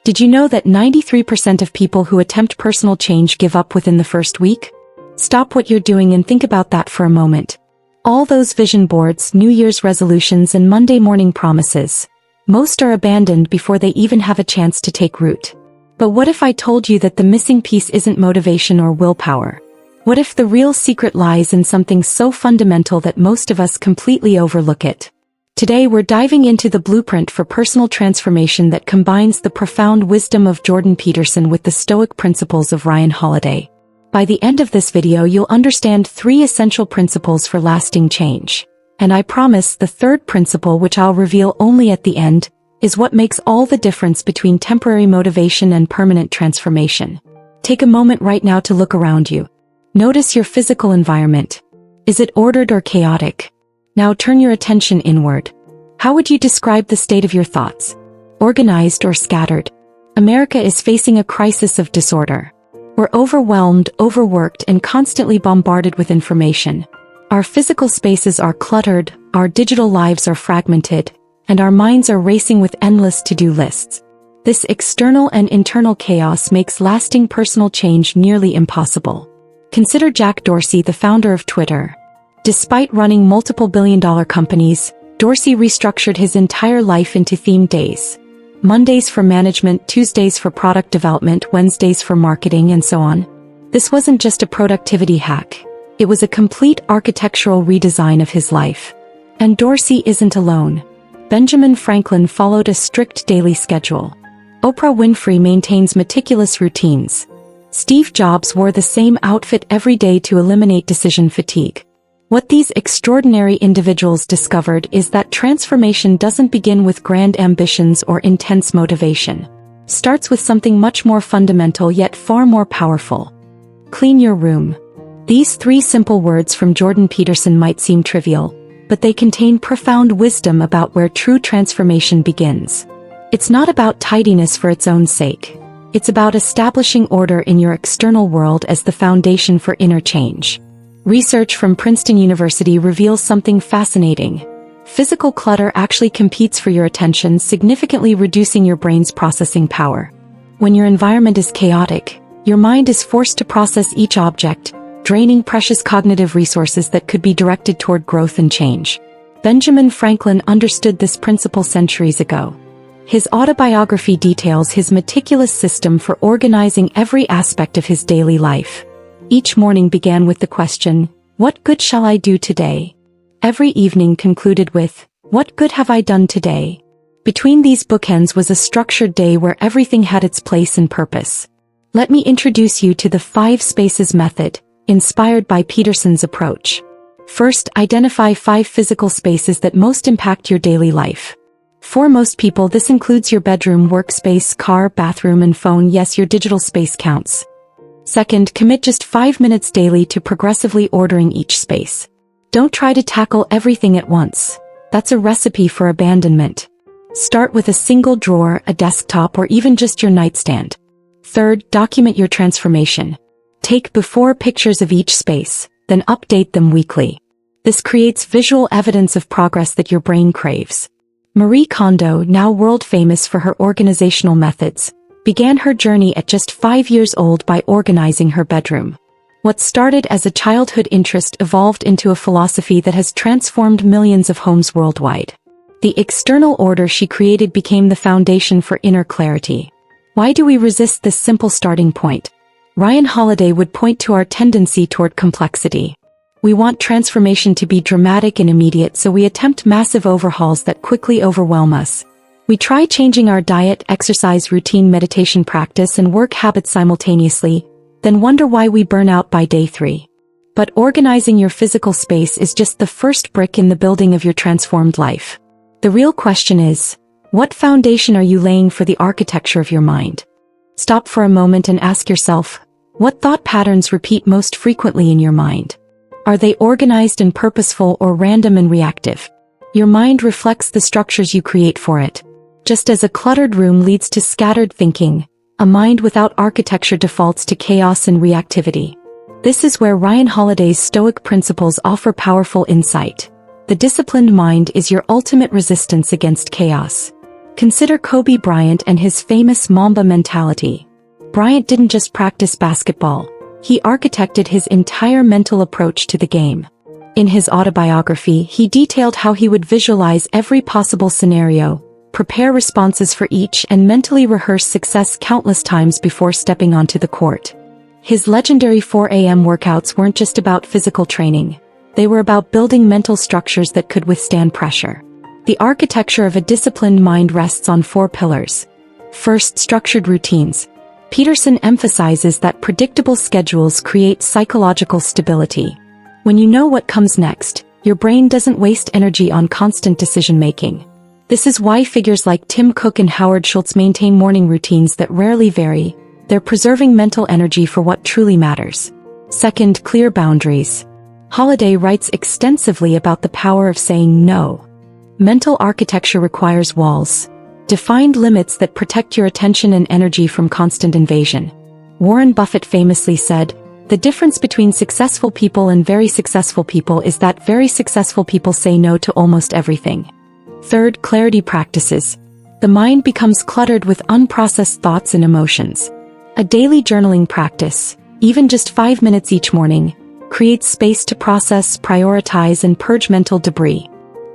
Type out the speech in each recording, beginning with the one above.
Did you know that 93% of people who attempt personal change give up within the first week? Stop what you're doing and think about that for a moment. All those vision boards, New Year's resolutions, and Monday morning promises. Most are abandoned before they even have a chance to take root. But what if I told you that the missing piece isn't motivation or willpower? What if the real secret lies in something so fundamental that most of us completely overlook it? Today we're diving into the blueprint for personal transformation that combines the profound wisdom of Jordan Peterson with the Stoic principles of Ryan Holiday. By the end of this video you'll understand 3 essential principles for lasting change. And I promise the third principle, which I'll reveal only at the end, is what makes all the difference between temporary motivation and permanent transformation. Take a moment right now to look around you. Notice your physical environment. Is it ordered or chaotic? Now turn your attention inward. How would you describe the state of your thoughts? Organized or scattered? America is facing a crisis of disorder. We're overwhelmed, overworked, and constantly bombarded with information. Our physical spaces are cluttered, our digital lives are fragmented, and our minds are racing with endless to-do lists. This external and internal chaos makes lasting personal change nearly impossible. Consider Jack Dorsey, the founder of Twitter. Despite running multiple billion-dollar companies, Dorsey restructured his entire life into themed days. Mondays for management, Tuesdays for product development, Wednesdays for marketing, and so on. This wasn't just a productivity hack. It was a complete architectural redesign of his life. And Dorsey isn't alone. Benjamin Franklin followed a strict daily schedule. Oprah Winfrey maintains meticulous routines. Steve Jobs wore the same outfit every day to eliminate decision fatigue. What these extraordinary individuals discovered is that transformation doesn't begin with grand ambitions or intense motivation. It starts with something much more fundamental yet far more powerful. Clean your room. These 3 simple words from Jordan Peterson might seem trivial, but they contain profound wisdom about where true transformation begins. It's not about tidiness for its own sake. It's about establishing order in your external world as the foundation for inner change. Research from Princeton University reveals something fascinating. Physical clutter actually competes for your attention, significantly reducing your brain's processing power. When your environment is chaotic, your mind is forced to process each object, draining precious cognitive resources that could be directed toward growth and change. Benjamin Franklin understood this principle centuries ago. His autobiography details his meticulous system for organizing every aspect of his daily life. Each morning began with the question, "What good shall I do today?" Every evening concluded with, "What good have I done today?" Between these bookends was a structured day where everything had its place and purpose. Let me introduce you to the 5 spaces method, inspired by Peterson's approach. First, identify 5 physical spaces that most impact your daily life. For most people, this includes your bedroom, workspace, car, bathroom, and phone. Yes, your digital space counts. Second, commit just 5 minutes daily to progressively ordering each space. Don't try to tackle everything at once. That's a recipe for abandonment. Start with a single drawer, a desktop, or even just your nightstand. Third, document your transformation. Take before pictures of each space, then update them weekly. This creates visual evidence of progress that your brain craves. Marie Kondo, now world famous for her organizational methods, began her journey at just 5 years old by organizing her bedroom. What started as a childhood interest evolved into a philosophy that has transformed millions of homes worldwide. The external order she created became the foundation for inner clarity. Why do we resist this simple starting point? Ryan Holiday would point to our tendency toward complexity. We want transformation to be dramatic and immediate, so we attempt massive overhauls that quickly overwhelm us. We try changing our diet, exercise routine, meditation practice, and work habits simultaneously, then wonder why we burn out by day 3. But organizing your physical space is just the first brick in the building of your transformed life. The real question is, what foundation are you laying for the architecture of your mind? Stop for a moment and ask yourself, what thought patterns repeat most frequently in your mind? Are they organized and purposeful or random and reactive? Your mind reflects the structures you create for it. Just as a cluttered room leads to scattered thinking, a mind without architecture defaults to chaos and reactivity. This is where Ryan Holiday's Stoic principles offer powerful insight. The disciplined mind is your ultimate resistance against chaos. Consider Kobe Bryant and his famous Mamba mentality. Bryant didn't just practice basketball, he architected his entire mental approach to the game. In his autobiography, he detailed how he would visualize every possible scenario, prepare responses for each, and mentally rehearse success countless times before stepping onto the court. His legendary 4 a.m. workouts weren't just about physical training. They were about building mental structures that could withstand pressure. The architecture of a disciplined mind rests on 4 pillars. First, structured routines. Peterson emphasizes that predictable schedules create psychological stability. When you know what comes next, your brain doesn't waste energy on constant decision-making. This is why figures like Tim Cook and Howard Schultz maintain morning routines that rarely vary. They're preserving mental energy for what truly matters. Second, clear boundaries. Holiday writes extensively about the power of saying no. Mental architecture requires walls, defined limits that protect your attention and energy from constant invasion. Warren Buffett famously said, "The difference between successful people and very successful people is that very successful people say no to almost everything." Third, clarity practices. The mind becomes cluttered with unprocessed thoughts and emotions. A daily journaling practice, even just 5 minutes each morning, creates space to process, prioritize, and purge mental debris.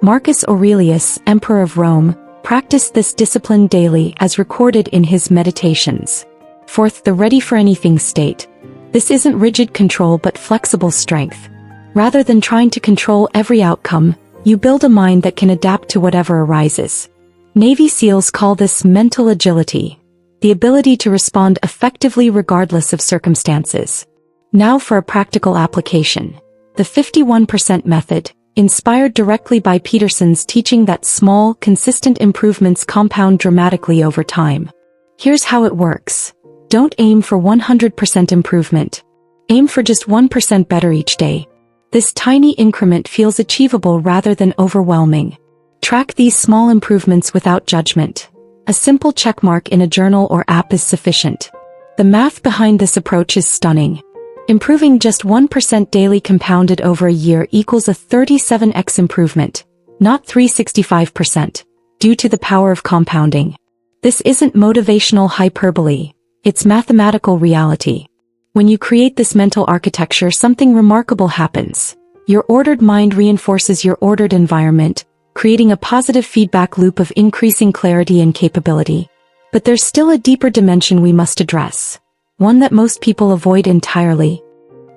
Marcus Aurelius, Emperor of Rome, practiced this discipline daily as recorded in his Meditations. Fourth, the ready-for-anything state. This isn't rigid control but flexible strength. Rather than trying to control every outcome, you build a mind that can adapt to whatever arises. Navy SEALs call this mental agility, the ability to respond effectively regardless of circumstances. Now for a practical application. The 51% method, inspired directly by Peterson's teaching that small, consistent improvements compound dramatically over time. Here's how it works. Don't aim for 100% improvement. Aim for just 1% better each day. This tiny increment feels achievable rather than overwhelming. Track these small improvements without judgment. A simple checkmark in a journal or app is sufficient. The math behind this approach is stunning. Improving just 1% daily compounded over a year equals a 37x improvement, not 365%, due to the power of compounding. This isn't motivational hyperbole. It's mathematical reality. When you create this mental architecture, something remarkable happens. Your ordered mind reinforces your ordered environment, creating a positive feedback loop of increasing clarity and capability. But there's still a deeper dimension we must address, one that most people avoid entirely.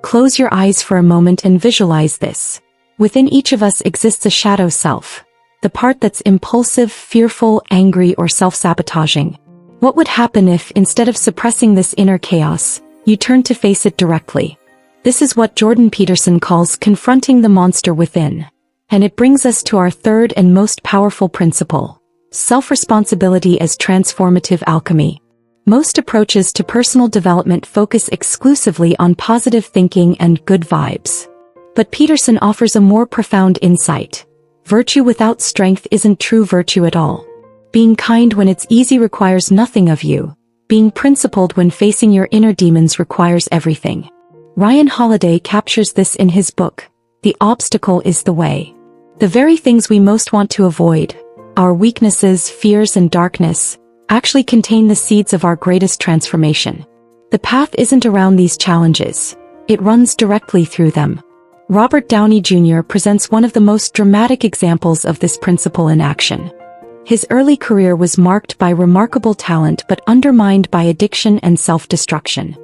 Close your eyes for a moment and visualize this. Within each of us exists a shadow self, the part that's impulsive, fearful, angry, or self-sabotaging. What would happen if, instead of suppressing this inner chaos, you turned to face it directly? This is what Jordan Peterson calls confronting the monster within. And it brings us to our third and most powerful principle: self-responsibility as transformative alchemy. Most approaches to personal development focus exclusively on positive thinking and good vibes. But Peterson offers a more profound insight. Virtue without strength isn't true virtue at all. Being kind when it's easy requires nothing of you. Being principled when facing your inner demons requires everything. Ryan Holiday captures this in his book, The Obstacle is the Way. The very things we most want to avoid, our weaknesses, fears, and darkness, actually contain the seeds of our greatest transformation. The path isn't around these challenges. It runs directly through them. Robert Downey Jr. presents one of the most dramatic examples of this principle in action. His early career was marked by remarkable talent but undermined by addiction and self-destruction.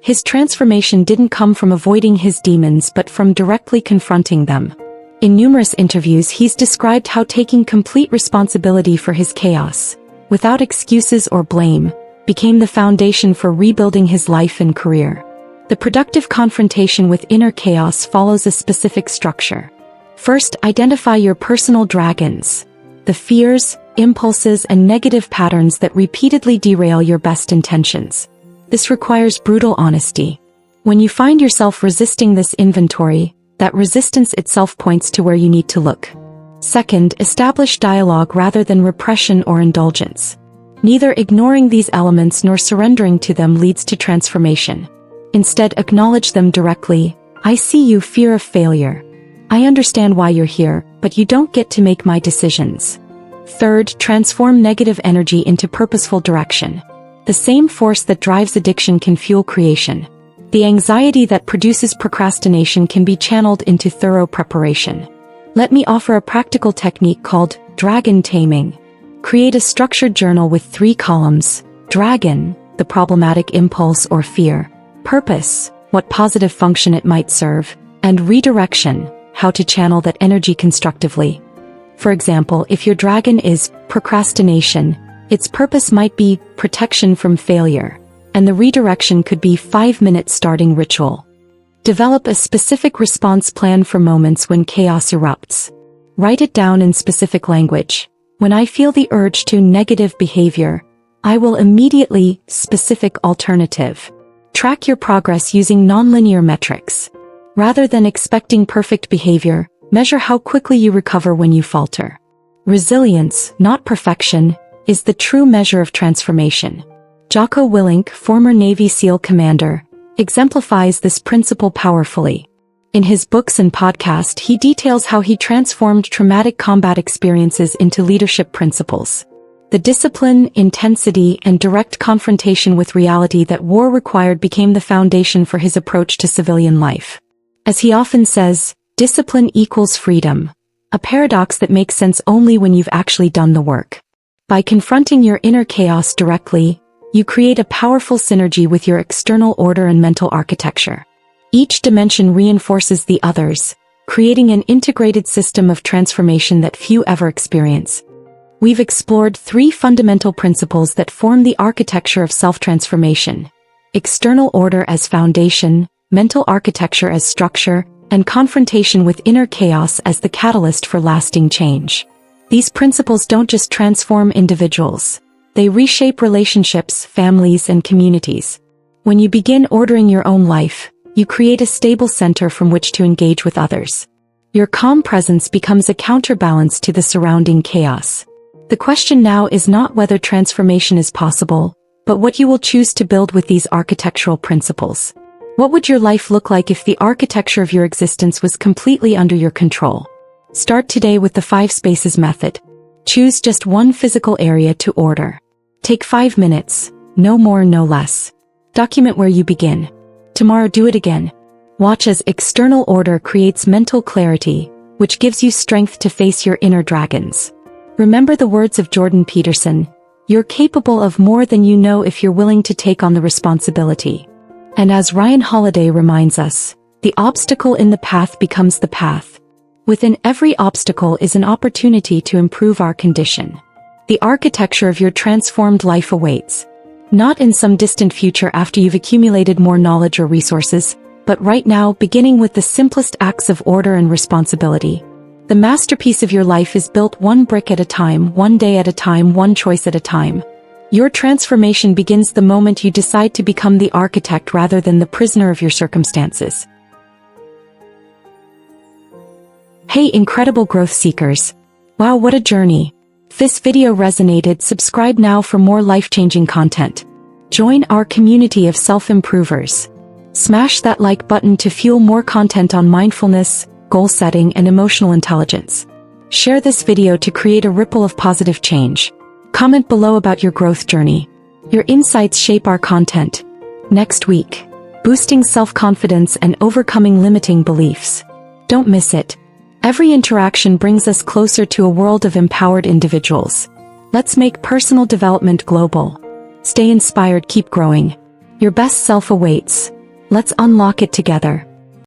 His transformation didn't come from avoiding his demons but from directly confronting them. In numerous interviews, he's described how taking complete responsibility for his chaos, without excuses or blame, became the foundation for rebuilding his life and career. The productive confrontation with inner chaos follows a specific structure. First, identify your personal dragons, the fears, impulses, and negative patterns that repeatedly derail your best intentions. This requires brutal honesty. When you find yourself resisting this inventory, that resistance itself points to where you need to look. Second, establish dialogue rather than repression or indulgence. Neither ignoring these elements nor surrendering to them leads to transformation. Instead, acknowledge them directly. I see you, fear of failure. I understand why you're here, but you don't get to make my decisions. Third, transform negative energy into purposeful direction. The same force that drives addiction can fuel creation. The anxiety that produces procrastination can be channeled into thorough preparation. Let me offer a practical technique called dragon taming. Create a structured journal with 3 columns. Dragon, the problematic impulse or fear. Purpose, what positive function it might serve. And redirection, how to channel that energy constructively. For example, if your dragon is procrastination, its purpose might be protection from failure, and the redirection could be 5-minute starting ritual. Develop a specific response plan for moments when chaos erupts. Write it down in specific language. When I feel the urge to negative behavior, I will immediately specific alternative. Track your progress using nonlinear metrics. Rather than expecting perfect behavior, measure how quickly you recover when you falter. Resilience, not perfection, is the true measure of transformation. Jocko Willink, former Navy SEAL commander, exemplifies this principle powerfully. In his books and podcast, he details how he transformed traumatic combat experiences into leadership principles. The discipline, intensity, and direct confrontation with reality that war required became the foundation for his approach to civilian life. As he often says, discipline equals freedom, a paradox that makes sense only when you've actually done the work. By confronting your inner chaos directly, you create a powerful synergy with your external order and mental architecture. Each dimension reinforces the others, creating an integrated system of transformation that few ever experience. We've explored 3 fundamental principles that form the architecture of self-transformation: external order as foundation, mental architecture as structure, and confrontation with inner chaos as the catalyst for lasting change. These principles don't just transform individuals. They reshape relationships, families, and communities. When you begin ordering your own life, you create a stable center from which to engage with others. Your calm presence becomes a counterbalance to the surrounding chaos. The question now is not whether transformation is possible, but what you will choose to build with these architectural principles. What would your life look like if the architecture of your existence was completely under your control? Start today with the 5 spaces method. Choose just one physical area to order. Take 5 minutes, no more, no less. Document where you begin. Tomorrow do it again. Watch as external order creates mental clarity, which gives you strength to face your inner dragons. Remember the words of Jordan Peterson, "You're capable of more than you know if you're willing to take on the responsibility." And as Ryan Holiday reminds us, the obstacle in the path becomes the path. Within every obstacle is an opportunity to improve our condition. The architecture of your transformed life awaits. Not in some distant future after you've accumulated more knowledge or resources, but right now, beginning with the simplest acts of order and responsibility. The masterpiece of your life is built one brick at a time, one day at a time, one choice at a time. Your transformation begins the moment you decide to become the architect rather than the prisoner of your circumstances. Hey, incredible growth seekers. Wow, what a journey. If this video resonated, subscribe now for more life-changing content. Join our community of self-improvers. Smash that like button to fuel more content on mindfulness, goal setting, and emotional intelligence. Share this video to create a ripple of positive change. Comment below about your growth journey. Your insights shape our content. Next week, boosting self-confidence and overcoming limiting beliefs. Don't miss it. Every interaction brings us closer to a world of empowered individuals. Let's make personal development global. Stay inspired, keep growing. Your best self awaits. Let's unlock it together.